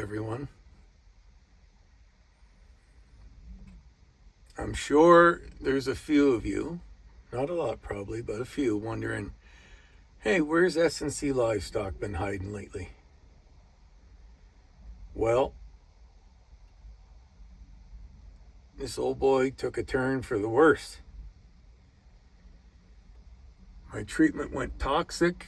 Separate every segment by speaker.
Speaker 1: everyone. I'm sure there's a few of you, not a lot probably, but a few, wondering, hey, where's S&C Livestock been hiding lately? Well, this old boy took a turn for the worse. My treatment went toxic.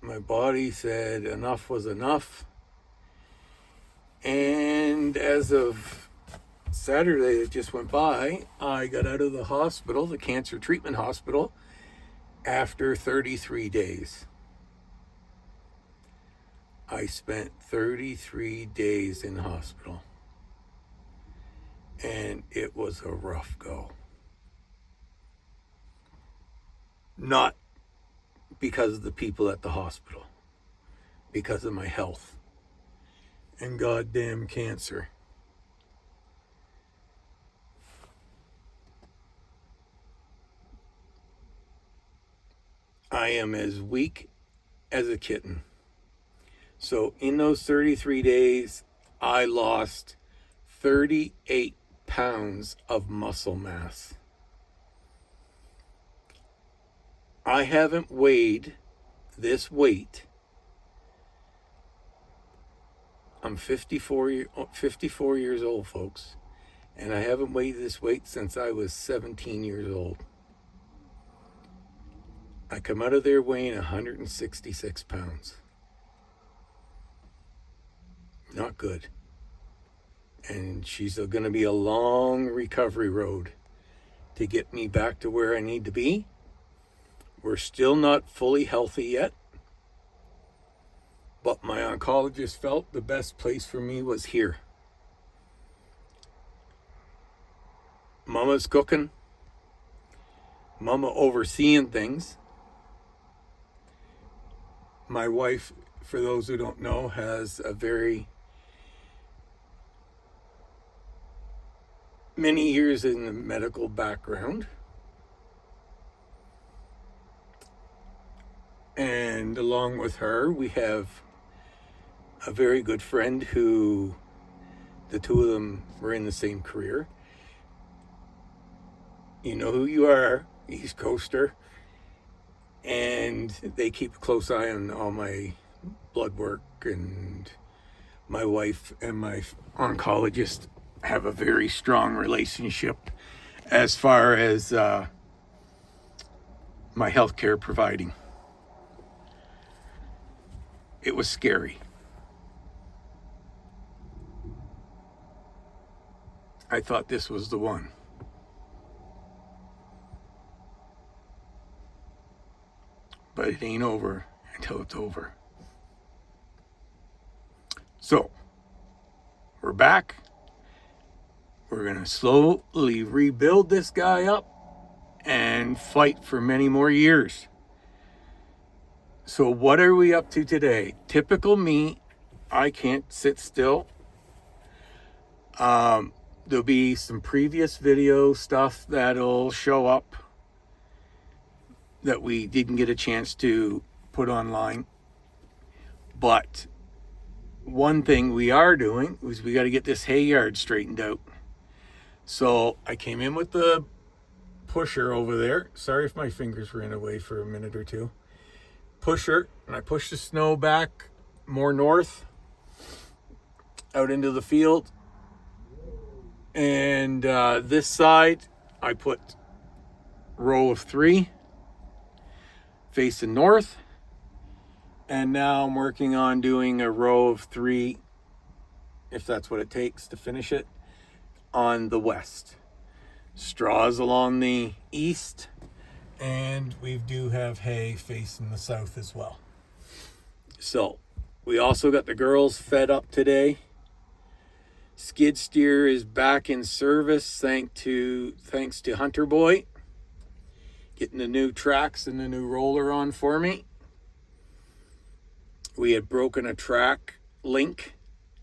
Speaker 1: My body said enough was enough. And as of Saturday that just went by, I got out of the hospital, the cancer treatment hospital, after 33 days. I spent 33 days in hospital, and it was a rough go. Not because of the people at the hospital, because of my health and goddamn cancer. I am as weak as a kitten. So in those 33 days, I lost 38 pounds of muscle mass. I haven't weighed this weight. I'm 54 years old, folks, and I haven't weighed this weight since I was 17 years old. I come out of there weighing 166 pounds. Not good. And she's going to be a long recovery road to get me back to where I need to be. We're still not fully healthy yet, but my oncologist felt the best place for me was here. Mama's cooking. Mama overseeing things. My wife, for those who don't know, has a very many years in the medical background. And along with her, we have a very good friend who the two of them were in the same career. You know who you are, East Coaster. And they keep a close eye on all my blood work, and my wife and my oncologist have a very strong relationship as far as my healthcare providing. It was scary. I thought this was the one. But it ain't over until it's over. So, we're back. We're going to slowly rebuild this guy up and fight for many more years. So what are we up to today? Typical me, I can't sit still. There'll be some previous video stuff that'll show up that we didn't get a chance to put online. But one thing we are doing is we got to get this hay yard straightened out. So I came in with the pusher over there. Sorry if my fingers were in the way for a minute or two. Pusher, and I pushed the snow back more north out into the field. And this side, I put row of 3 facing north. And now I'm working on doing a row of 3, if that's what it takes to finish it, on the west. Straws along the east, and we do have hay facing the south as well. So we also got the girls fed up today. Skid steer is back in service thanks to Hunter Boy getting the new tracks and the new roller on for me. We had broken a track link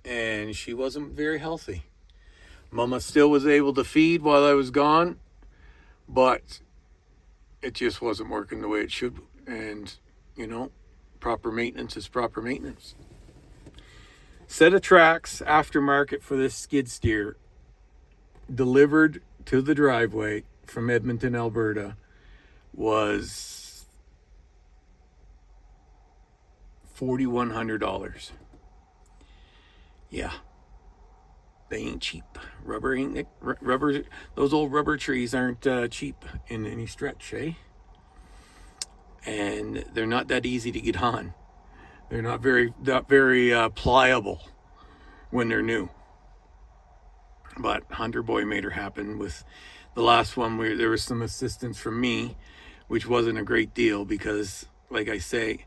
Speaker 1: and she wasn't very healthy. Mama still was able to feed while I was gone, but it just wasn't working the way it should. And, proper maintenance is proper maintenance. Set of tracks aftermarket for this skid steer delivered to the driveway from Edmonton, Alberta was $4,100. Yeah, they ain't cheap. Rubber. Those old rubber trees aren't cheap in any stretch, eh? And they're not that easy to get on. They're not very pliable when they're new. But Hunter Boy made her happen with the last one where there was some assistance from me, which wasn't a great deal because, like I say,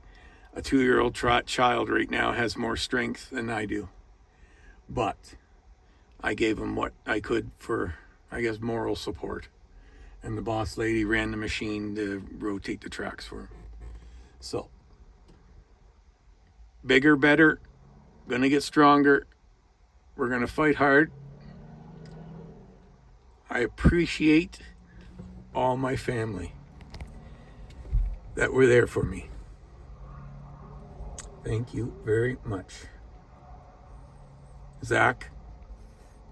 Speaker 1: a 2-year-old child right now has more strength than I do. But I gave him what I could for, I guess, moral support. And the boss lady ran the machine to rotate the tracks for him. So, bigger, better, gonna get stronger. We're gonna fight hard. I appreciate all my family that were there for me. Thank you very much. Zach,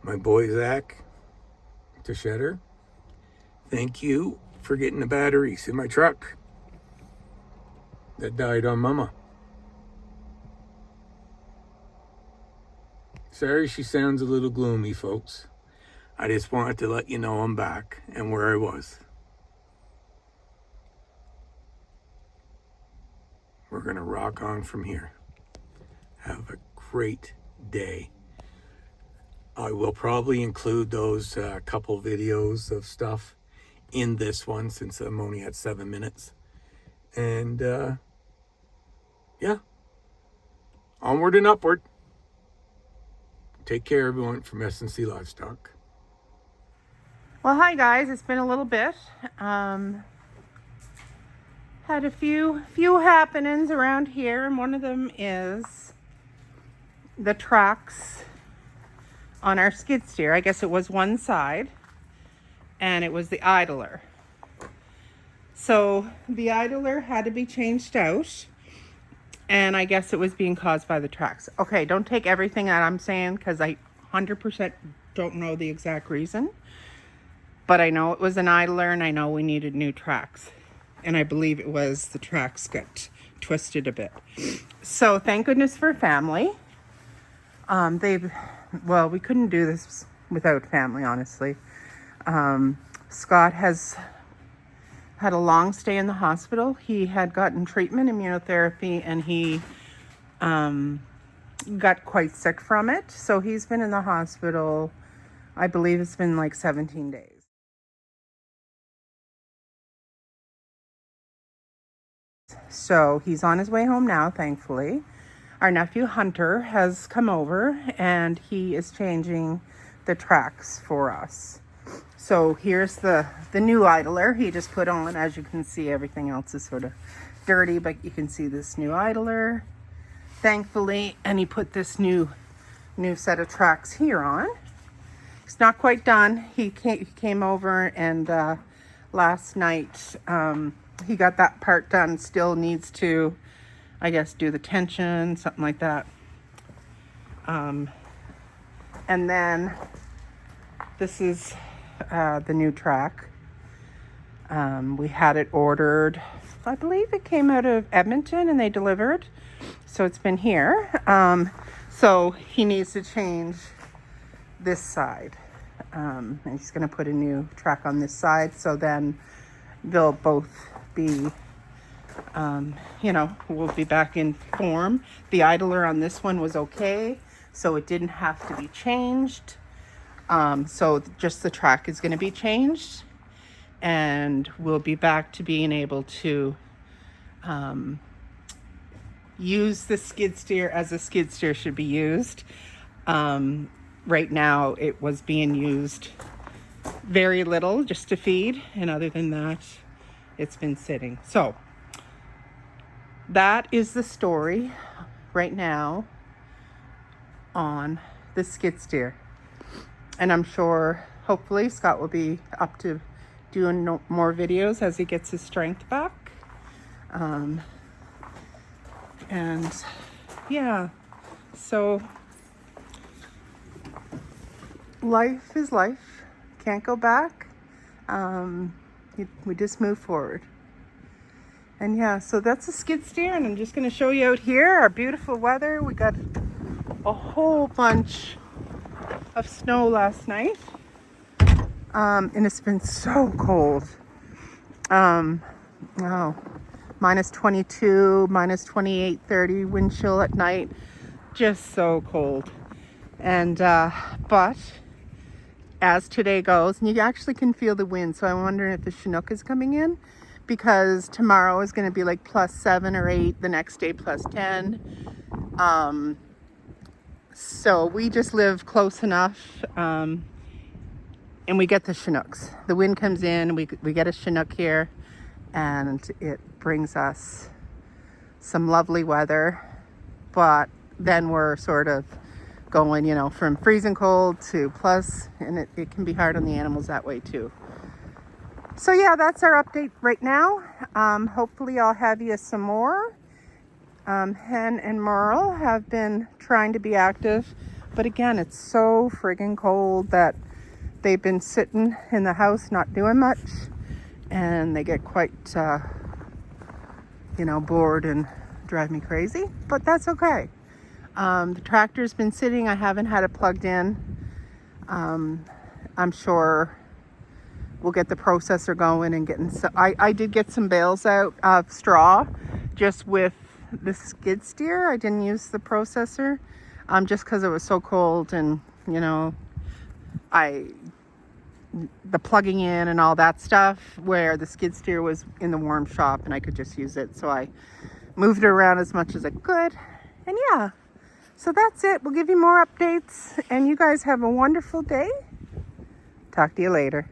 Speaker 1: my boy Zach, Teshedder, thank you for getting the batteries in my truck that died on Mama. Sorry she sounds a little gloomy, folks. I just wanted to let you know I'm back and where I was. We're going to rock on from here. Have a great day. I will probably include those couple videos of stuff in this one since I'm only at 7 minutes. And yeah, onward and upward. Take care, everyone, from S&C Livestock.
Speaker 2: Well, hi guys, it's been a little bit. Had a few happenings around here, and one of them is the tracks on our skid steer. I guess it was one side, and it was the idler. So the idler had to be changed out, and I guess it was being caused by the tracks. Okay, don't take everything that I'm saying because I 100% don't know the exact reason. But I know it was an idler, and I know we needed new tracks. And I believe it was the tracks got twisted a bit. So thank goodness for family. We couldn't do this without family, honestly. Scott has had a long stay in the hospital. He had gotten treatment, immunotherapy, and he got quite sick from it. So he's been in the hospital, I believe it's been like 17 days. So he's on his way home now, thankfully. Our nephew Hunter has come over and he is changing the tracks for us. So here's the new idler he just put on. As you can see, everything else is sort of dirty, but you can see this new idler, thankfully. And he put this new set of tracks here on. It's not quite done. He came over and last night he got that part done. Still needs to, I guess, do the tension, something like that. And then this is the new track. We had it ordered. I believe it came out of Edmonton and they delivered. So it's been here. So he needs to change this side. And he's going to put a new track on this side. So then they'll both be, we'll be back in form. The idler on this one was okay, so it didn't have to be changed. So just the track is going to be changed, and we'll be back to being able to use the skid steer as a skid steer should be used. Right now it was being used very little just to feed, and other than that it's been sitting. So that is the story right now on the skid steer. And I'm sure, hopefully, Scott will be up to doing more videos as he gets his strength back. And yeah, so life is life. Can't go back. We just move forward. And yeah, so that's a skid steer, and I'm just going to show you out here our beautiful weather. We got a whole bunch of snow last night, and it's been so cold. Oh, minus 22, minus 28, 30 wind chill at night. Just so cold. And but as today goes, and you actually can feel the wind, so I'm wondering if the Chinook is coming in, because tomorrow is going to be like plus 7 or 8, the next day plus 10. So we just live close enough, and we get the Chinooks. The wind comes in, we get a Chinook here, and it brings us some lovely weather. But then we're sort of going, you know, from freezing cold to plus, and it can be hard on the animals that way too. So yeah, that's our update right now. Hopefully I'll have you some more. Hen and Merle have been trying to be active, but again, it's so friggin' cold that they've been sitting in the house not doing much, and they get quite, bored and drive me crazy, but that's okay. The tractor's been sitting. I haven't had it plugged in. I'm sure we'll get the processor going and getting. I did get some bales out of straw just with the skid steer. I didn't use the processor just because it was so cold, and the plugging in and all that stuff, where the skid steer was in the warm shop and I could just use it. So I moved it around as much as I could. And yeah, so that's it. We'll give you more updates, and you guys have a wonderful day. Talk to you later.